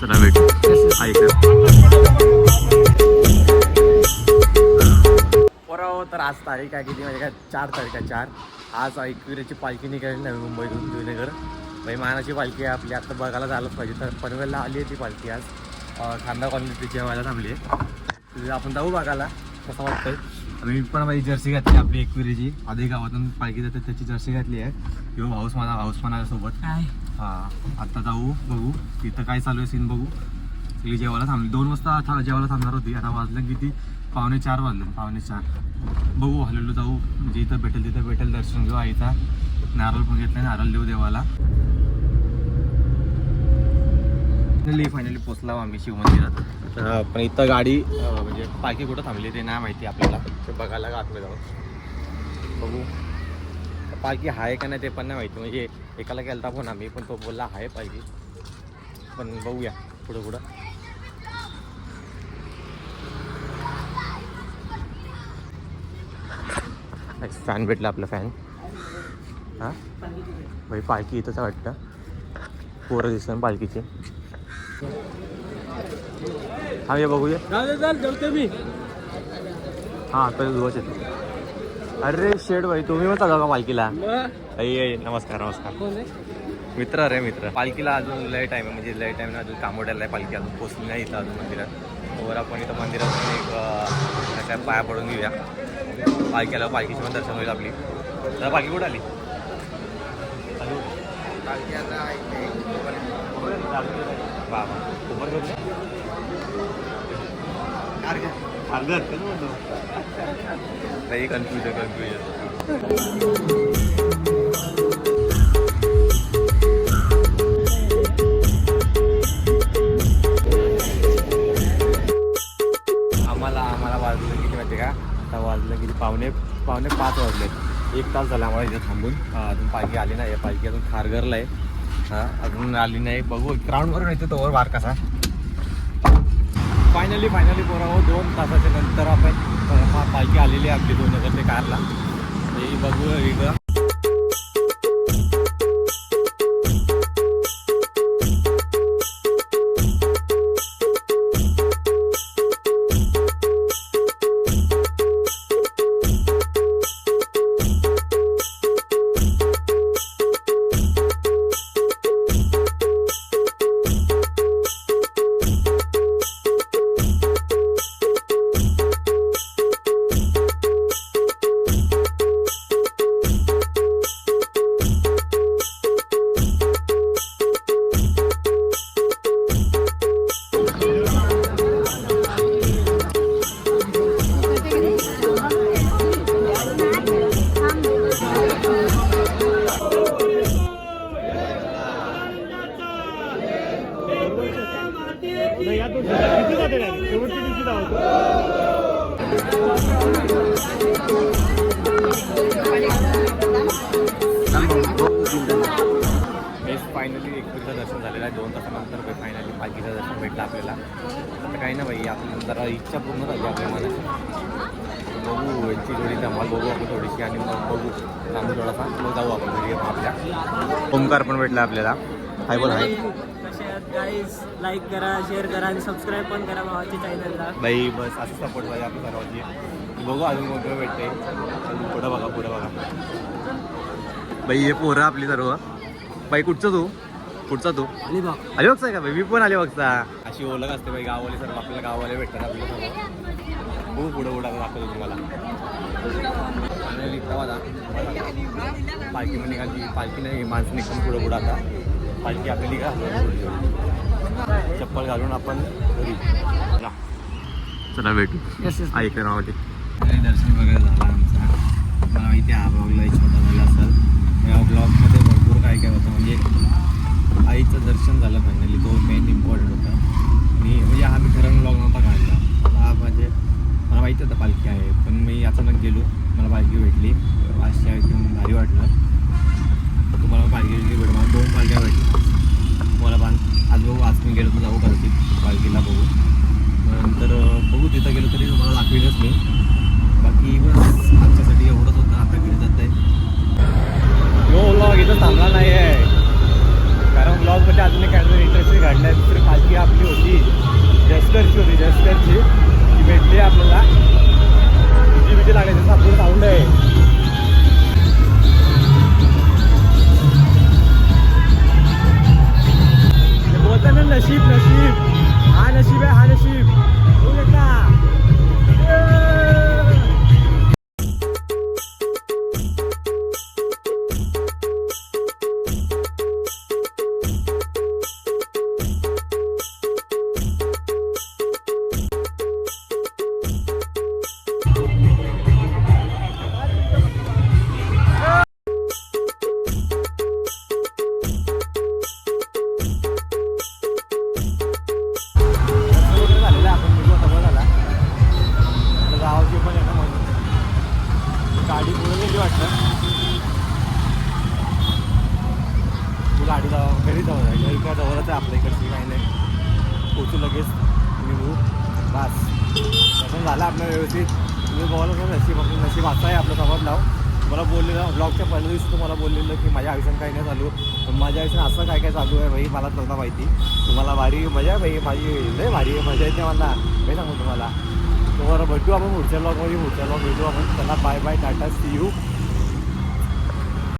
चला भेटू पोराव. तर आज तारीख आहे किती म्हणजे काय 4 तारीख आहे 4. आज एकविरेची पालखी निघाली नवी मुंबईतून जुनेगर. भाई मानाची पालखी आहे आपली. आता बघायला झालंच पाहिजे. तर पनवेलला आली आहे ती पालखी आज. खांदा कॉलनी जेवायला थांबली आहे. आपण जाऊ बघायला कसं वाटतंय. मी पण माझी जर्सी घातली आपली एकविरेची. आधी गावातून पालखी जाते त्याची जर्सी घातली आहे. किंवा हाऊस पण सोबत. हां आता जाऊ बघू तिथं काय चालू आहे सीन बघू. सगळी जेवायला थांबली. 2 वाजता जेवायला थांबणार होती. आता वाजलं किती 3:45 वाजले. 3:45 बघू हलेलो जाऊ म्हणजे इथं भेटेल तिथं भेटेल. दर्शन घेऊ आईचा. नारळ पण घेतला. नारळ देऊ देवाला. फायनली पोचला आम्ही शिव मंदिरात. पण इथं गाडी म्हणजे पालखी कुठं थांबली ते नाही माहिती आपल्याला. ते बघायला आतमध्ये जाऊ बघू पालखी आहे का नाही ते पण नाही माहिती. म्हणजे एकाला केलता फोन आम्ही पण तो बोलला आहे पालखी. पण बघूया पुढं फॅन भेटला आपला फॅन. हां भाई पालखी इथंच वाटतं. पोरं दिसतं पालखीची. हा ये बघूया. मी हां तर दिवस येतो. अरे शेड भाई तुम्ही मग का पालखीला. नमस्कार मित्र अरे मित्र. पालखीला अजून लय टाईम आहे म्हणजे लय टाईम अजून कामोड्याला आहे पालखी. अजून पोचली नाही इथं अजून मंदिरात. वर आपण इथं मंदिरात एक पाया पडून घेऊया. पालखीला पालखीची पण दर्शन होईल आपली. तर पालखी कुठं आली. नाही कन्फ्युजन आम्हाला वाजलं किती माहिती का. आता वाजलं किती पावणे 5 वाजले. 1 तास झाला आम्हाला इथे थांबून. अजून पालखी आली नाही. पालखी अजून खारघरला आहे. हां अजून आली नाही. बघू ग्राउंडवरून येते तोवर वार कसा. फायनली पोराव 2 तासाच्या नंतर आपण पालखी आलेली आहे आपली 2 नगरच्या कारला. हे बघू इकडं. फायनली एकविरेचं दर्शन झालेलं आहे. 2 तासानंतर फायनली पालखीचं दर्शन भेटलं आपल्याला. आता काही ना भाई आपण जरा इच्छा पूर्ण झाली आपल्या मनाची. बघू यांची थोडी धमाल बघू आपण थोडीशी आणि मग बघू थांबू थोडासा मग जाऊ आपण घरी आपल्या. ओमकार पण भेटला आपल्याला. हाय बोल हाय. गाईज लाईक करा शेअर करा आणि सबस्क्राईब पण करा भावाच्या चॅनलला. बाई बस असं सपोर्ट पाहिजे आपल्या सर्वांची. बघू अजून मोठं भेटते. पुढं बघा बाई हे पोरं आपली सर्व. बाई कुठचा तू अलिबागचा आहे का बाई. मी पण अलिबागचा. अशी ओळख असते बाई गाववाले सर्व आपल्याला गाववाले भेटतात आपल्या सर्व. खूप पुढं दाखवतो तुम्हाला. पालखी पण निघाली. पालखी नाही माणसं निघून पुढं आता पालखी आपली का चप्पल घालून आपण घरी चला भेटू. ऐकलं नावाची दर्शन वगैरे झालं आमचा. मला माहिती आहे हा ब्लॉगला छोटा झाला असेल. या ब्लॉगमध्ये भरपूर काय होतं म्हणजे आईचं दर्शन झालं फायनली. तो मेन इम्पॉर्टंट होता. आणि म्हणजे हा मी ठरवून ब्लॉग नव्हता काढला. हा म्हणजे मला माहिती होतं पालखी आहे पण मी अचानक गेलो. मला पालखी भेटली. अशा एकदम भारी वाटलं. तुम्हाला पालखी भेटली. मला 2 पालख्या भेटल्या. मला आज बघू आज मी गेलो तर जाऊ करते पालखीला बघू. नंतर बघू तिथं गेलो तरी तुम्हाला दाखवेलच मी. बाकी बस आमच्यासाठी एवढंच होतं. आता घरी जात आहे. ब्लॉग इथं थांबला नाही आहे कारण ब्लॉगमध्ये अजून एक काहीतरी इंटरेस्टिंग घडलं आहे. दुसरी पालखी आपली जस्टरची ती भेटली आपल्याला. भीती लागायची सापूर साऊंड आहे. बोलता ना नशीब नशीब, हा नशीब आहे, हा नशीब होऊ शकता. गावाची पण आहे ना म्हणून गाडी पुढे गेली वाटतं. तू गाडी घरी जाऊ घरी काय जवळच आहे आपल्या इकडची, काही नाही पोचू लगेच निघू बस. तसं झालं आपलं व्यवस्थित. तुम्ही बोला तर नशीब असं आहे आपलं. समज लाव मला बोललेलं ब्लॉगच्या पहिल्या दिवशी तुम्हाला बोललेलं की माझ्या आयुष्यात काही नाही चालू, पण माझ्या आयुष्यात असं काय काय चालू आहे भाई मला नव्हतं माहिती. तुम्हाला भारी मजा आहे भाई, माझी लय भारी मजा येते मला. काय सांगू तुम्हाला. तुम्हाला भेटू आपण पुढच्या ब्लॉगमध्ये. पुढच्या ब्लॉग भेटू आपण. चला bye bye, tata, see you.